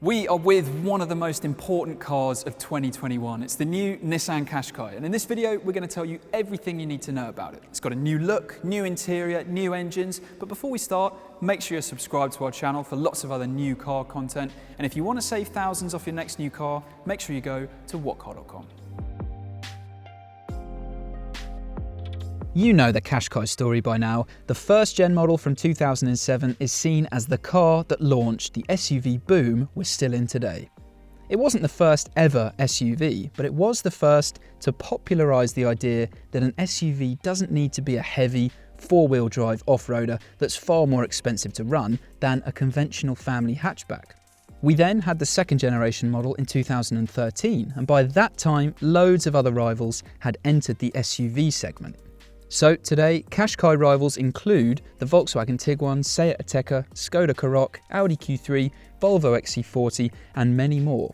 We are with one of the most important cars of 2021. It's the new Nissan Qashqai, and in this video we're going to tell you everything you need to know about it. It's got a new look, new interior, new engines, but before we start, make sure you're subscribed to our channel for lots of other new car content, and if you want to save thousands off your next new car, make sure you go to whatcar.com. You know the Qashqai story by now. The first gen model from 2007 is seen as the car that launched the SUV boom we're still in today. It wasn't the first ever SUV, but it was the first to popularise the idea that an SUV doesn't need to be a heavy, four-wheel drive off-roader that's far more expensive to run than a conventional family hatchback. We then had the second generation model in 2013, and by that time loads of other rivals had entered the SUV segment. So today, Qashqai rivals include the Volkswagen Tiguan, Seat Ateca, Skoda Karoq, Audi Q3, Volvo XC40 and many more.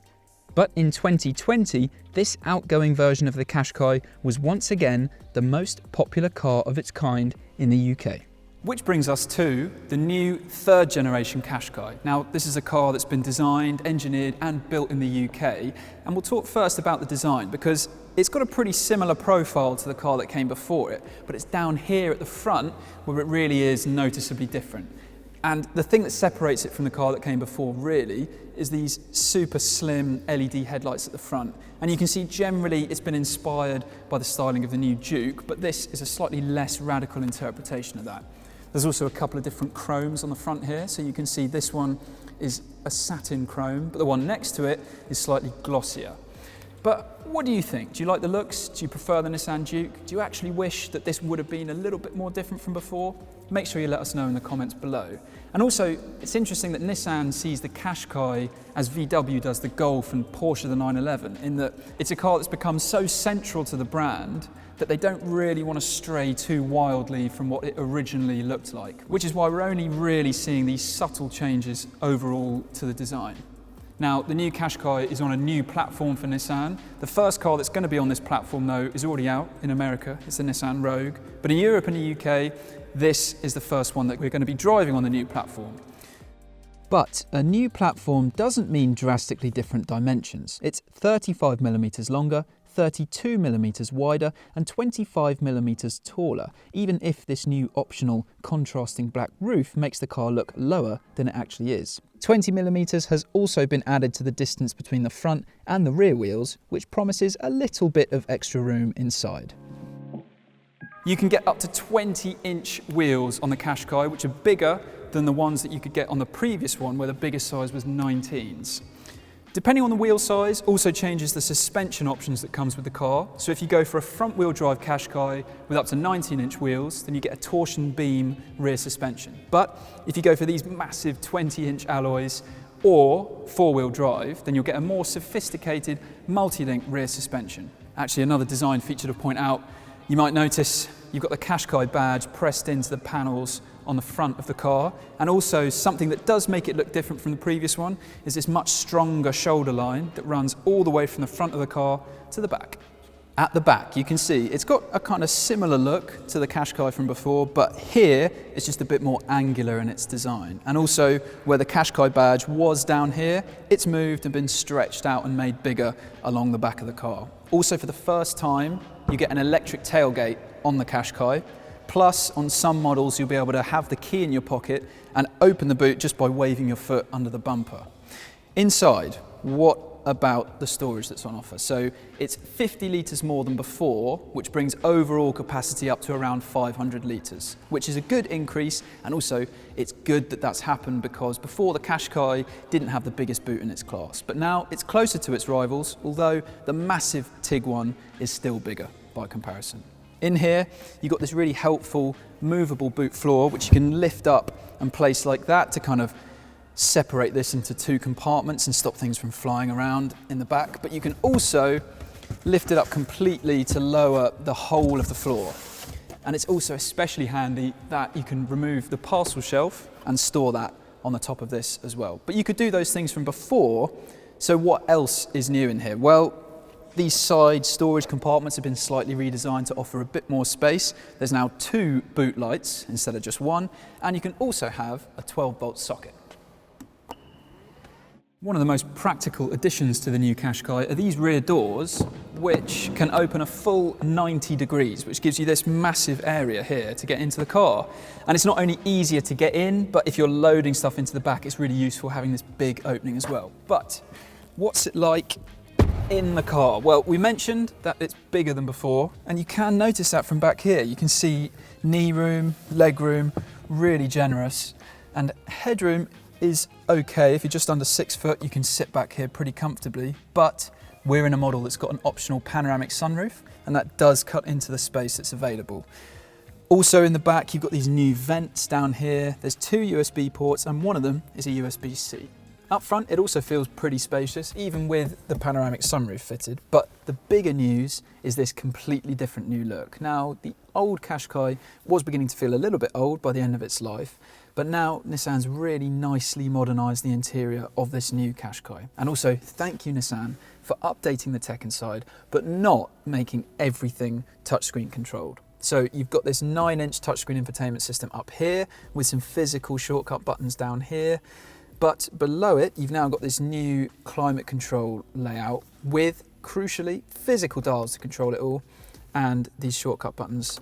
But in 2020, this outgoing version of the Qashqai was once again the most popular car of its kind in the UK. Which brings us to the new third generation Qashqai. Now, this is a car that's been designed, engineered and built in the UK, and we'll talk first about the design because it's got a pretty similar profile to the car that came before it, but it's down here at the front where it really is noticeably different. And the thing that separates it from the car that came before really is these super slim LED headlights at the front. And you can see generally it's been inspired by the styling of the new Duke, but this is a slightly less radical interpretation of that. There's also a couple of different chromes on the front here, so you can see this one is a satin chrome, but the one next to it is slightly glossier. But what do you think? Do you like the looks? Do you prefer the Nissan Duke? Do you actually wish that this would have been a little bit more different from before? Make sure you let us know in the comments below. And also, it's interesting that Nissan sees the Qashqai as VW does the Golf and Porsche the 911, in that it's a car that's become so central to the brand that they don't really want to stray too wildly from what it originally looked like, which is why we're only really seeing these subtle changes overall to the design. Now, the new Qashqai is on a new platform for Nissan. The first car that's going to be on this platform, though, is already out in America. It's the Nissan Rogue. But in Europe and the UK, this is the first one that we're going to be driving on the new platform. But a new platform doesn't mean drastically different dimensions. It's 35mm longer, 32mm wider and 25mm taller, even if this new optional contrasting black roof makes the car look lower than it actually is. 20mm has also been added to the distance between the front and the rear wheels, which promises a little bit of extra room inside. You can get up to 20-inch wheels on the Qashqai, which are bigger than the ones that you could get on the previous one, where the biggest size was 19s. Depending on the wheel size, also changes the suspension options that comes with the car. So if you go for a front-wheel drive Qashqai with up to 19-inch wheels, then you get a torsion beam rear suspension. But if you go for these massive 20-inch alloys or four-wheel drive, then you'll get a more sophisticated multi-link rear suspension. Actually, another design feature to point out, you might notice you've got the Qashqai badge pressed into the panels on the front of the car, and also something that does make it look different from the previous one is this much stronger shoulder line that runs all the way from the front of the car to the back. At the back you can see it's got a kind of similar look to the Qashqai from before, but here it's just a bit more angular in its design. And also where the Qashqai badge was down here, it's moved and been stretched out and made bigger along the back of the car. Also, for the first time you get an electric tailgate on the Qashqai. Plus, on some models, you'll be able to have the key in your pocket and open the boot just by waving your foot under the bumper. Inside, what about the storage that's on offer? So it's 50 litres more than before, which brings overall capacity up to around 500 litres, which is a good increase. And also, it's good that that's happened because before the Qashqai didn't have the biggest boot in its class. But now it's closer to its rivals, although the massive Tiguan is still bigger by comparison. In here, you've got this really helpful movable boot floor, which you can lift up and place like that to kind of separate this into two compartments and stop things from flying around in the back. But you can also lift it up completely to lower the whole of the floor. And it's also especially handy that you can remove the parcel shelf and store that on the top of this as well. But you could do those things from before. So what else is new in here? Well, these side storage compartments have been slightly redesigned to offer a bit more space. There's now 2 boot lights instead of just one, and you can also have a 12-volt socket. One of the most practical additions to the new Qashqai are these rear doors, which can open a full 90 degrees, which gives you this massive area here to get into the car. And it's not only easier to get in, but if you're loading stuff into the back, it's really useful having this big opening as well. But what's it like in the car? Well, we mentioned that it's bigger than before, and you can notice that from back here. You can see knee room, leg room, really generous, and headroom is okay. If you're just under 6 foot, you can sit back here pretty comfortably, but we're in a model that's got an optional panoramic sunroof, and that does cut into the space that's available. Also in the back, you've got these new vents down here. There's 2 USB ports, and one of them is a USB-C. Up front, it also feels pretty spacious, even with the panoramic sunroof fitted, but the bigger news is this completely different new look. Now, the old Qashqai was beginning to feel a little bit old by the end of its life, but now Nissan's really nicely modernised the interior of this new Qashqai. And also, thank you Nissan for updating the tech inside, but not making everything touchscreen controlled. So you've got this 9-inch touchscreen infotainment system up here with some physical shortcut buttons down here. But below it, you've now got this new climate control layout with, crucially, physical dials to control it all, and these shortcut buttons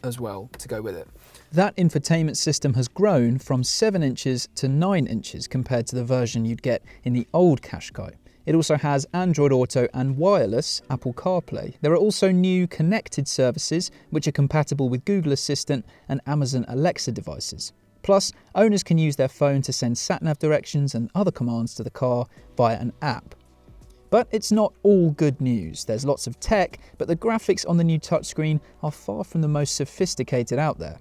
as well to go with it. That infotainment system has grown from 7 inches to 9 inches compared to the version you'd get in the old Qashqai. It also has Android Auto and wireless Apple CarPlay. There are also new connected services which are compatible with Google Assistant and Amazon Alexa devices. Plus, owners can use their phone to send sat-nav directions and other commands to the car via an app. But it's not all good news. There's lots of tech, but the graphics on the new touchscreen are far from the most sophisticated out there.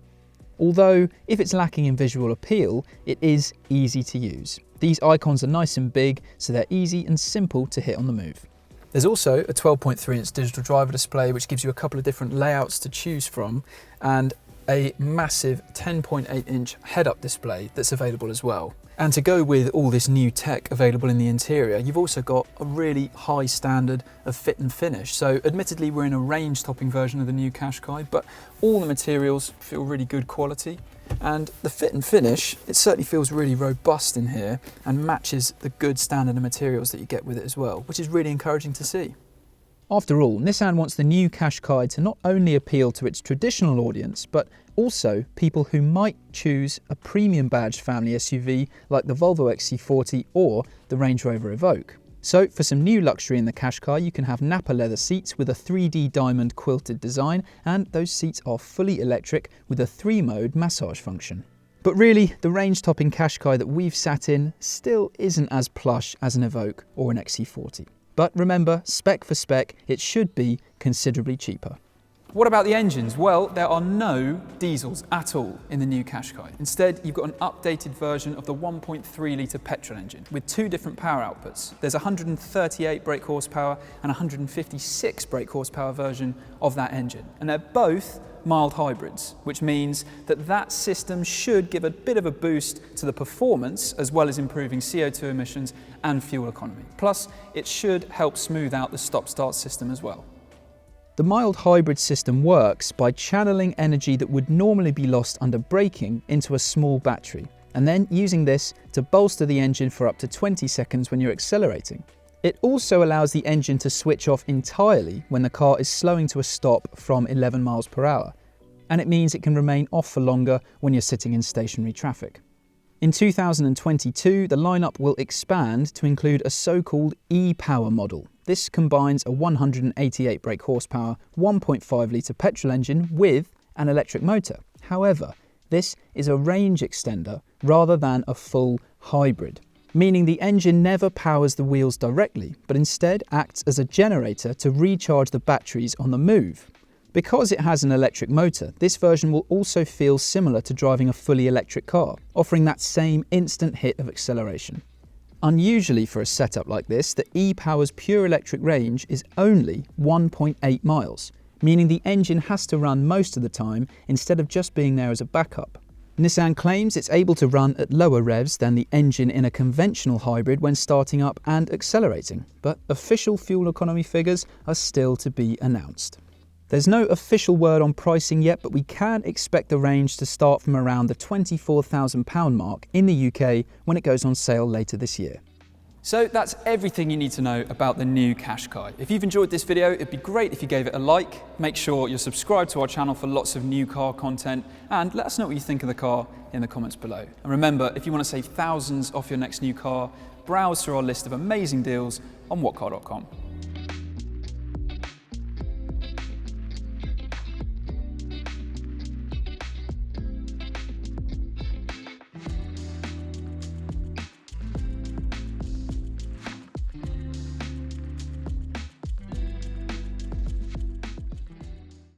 Although, if it's lacking in visual appeal, it is easy to use. These icons are nice and big, so they're easy and simple to hit on the move. There's also a 12.3-inch digital driver display, which gives you a couple of different layouts to choose from, and a massive 10.8-inch head-up display that's available as well. And to go with all this new tech available in the interior, you've also got a really high standard of fit and finish. So admittedly, we're in a range-topping version of the new Qashqai, but all the materials feel really good quality. And the fit and finish, it certainly feels really robust in here and matches the good standard of materials that you get with it as well, which is really encouraging to see. After all, Nissan wants the new Qashqai to not only appeal to its traditional audience, but also people who might choose a premium badged family SUV like the Volvo XC40 or the Range Rover Evoque. So for some new luxury in the Qashqai, you can have Napa leather seats with a 3D diamond quilted design, and those seats are fully electric with a 3-mode massage function. But really, the range-topping Qashqai that we've sat in still isn't as plush as an Evoque or an XC40. But remember, spec for spec, it should be considerably cheaper. What about the engines? Well, there are no diesels at all in the new Qashqai. Instead, you've got an updated version of the 1.3-litre petrol engine with 2 different power outputs. There's a 138 brake horsepower and 156 brake horsepower version of that engine. And they're both mild hybrids, which means that that system should give a bit of a boost to the performance as well as improving CO2 emissions and fuel economy. Plus, it should help smooth out the stop-start system as well. The mild hybrid system works by channeling energy that would normally be lost under braking into a small battery, and then using this to bolster the engine for up to 20 seconds when you're accelerating. It also allows the engine to switch off entirely when the car is slowing to a stop from 11 miles per hour, and it means it can remain off for longer when you're sitting in stationary traffic. In 2022, the lineup will expand to include a so-called e-Power model. This combines a 188 brake horsepower, 1.5-litre petrol engine with an electric motor. However, this is a range extender rather than a full hybrid, meaning the engine never powers the wheels directly, but instead acts as a generator to recharge the batteries on the move. Because it has an electric motor, this version will also feel similar to driving a fully electric car, offering that same instant hit of acceleration. Unusually for a setup like this, the e-Power's pure electric range is only 1.8 miles, meaning the engine has to run most of the time instead of just being there as a backup. Nissan claims it's able to run at lower revs than the engine in a conventional hybrid when starting up and accelerating, but official fuel economy figures are still to be announced. There's no official word on pricing yet, but we can expect the range to start from around the £24,000 mark in the UK when it goes on sale later this year. So that's everything you need to know about the new Qashqai. If you've enjoyed this video, it'd be great if you gave it a like. Make sure you're subscribed to our channel for lots of new car content, and let us know what you think of the car in the comments below. And remember, if you want to save thousands off your next new car, browse through our list of amazing deals on whatcar.com.